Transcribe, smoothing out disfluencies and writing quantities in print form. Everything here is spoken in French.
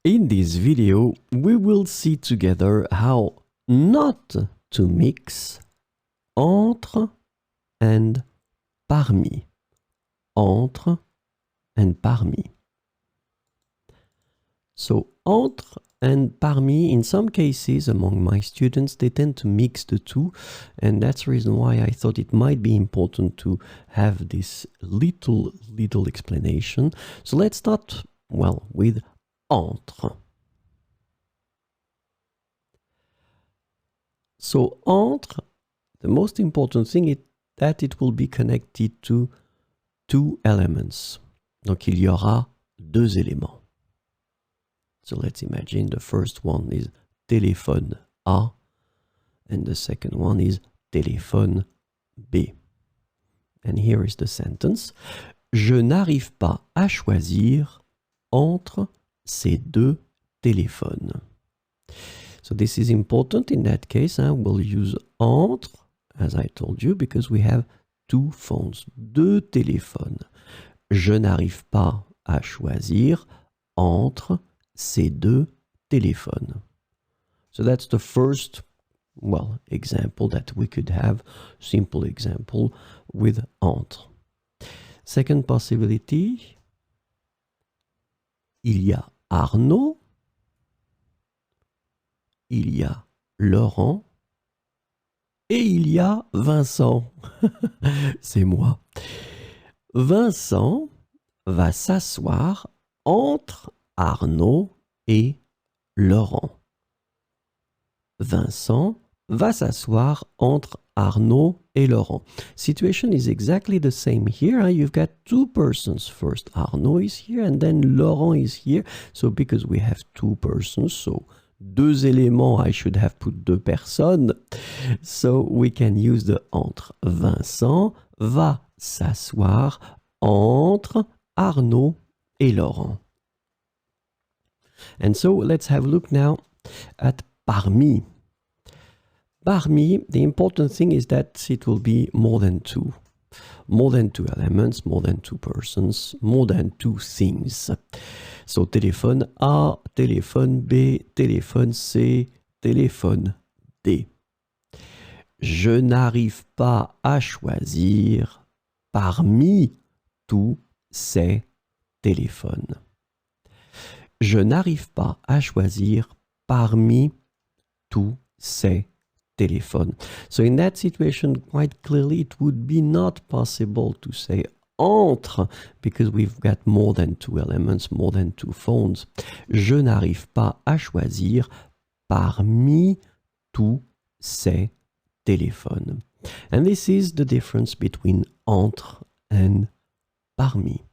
In this video, we will see together how not to mix entre and parmi. Entre and parmi. So entre and parmi, in some cases among my students, they tend to mix the two, and that's the reason why I thought it might be important to have this little explanation. So let's start, well, with entre. So entre, the most important thing is that it will be connected to two elements. Donc il y aura deux éléments. So let's imagine the first one is téléphone A and the second one is téléphone B. And here is the sentence. Je n'arrive pas à choisir entre ces deux téléphones. So this is important in that case. We'll use entre, as I told you, because we have two phones, deux téléphones. Je n'arrive pas à choisir entre ces deux téléphones. So that's the first, well, example that we could have, simple example with entre. Second possibility, il y a Arnaud, il y a Laurent et il y a Vincent. C'est moi. Vincent va s'asseoir entre Arnaud et Laurent. Vincent va s'asseoir entre Arnaud et Laurent. Situation is exactly the same here. You've got two persons. First Arnaud is here and then Laurent is here. So because we have two persons, so deux éléments, I should have put deux personnes. So we can use the entre. Vincent va s'asseoir entre Arnaud et Laurent. And so let's have a look now at parmi. Parmi, the important thing is that it will be more than two. More than two elements, more than two persons, more than two things. So téléphone A, téléphone B, téléphone C, téléphone D. Je n'arrive pas à choisir parmi tous ces téléphones. Je n'arrive pas à choisir parmi tous ces téléphones. So in that situation, quite clearly, it would be not possible to say entre because we've got more than two elements, more than two phones. Je n'arrive pas à choisir parmi tous ces téléphones. And this is the difference between entre and parmi.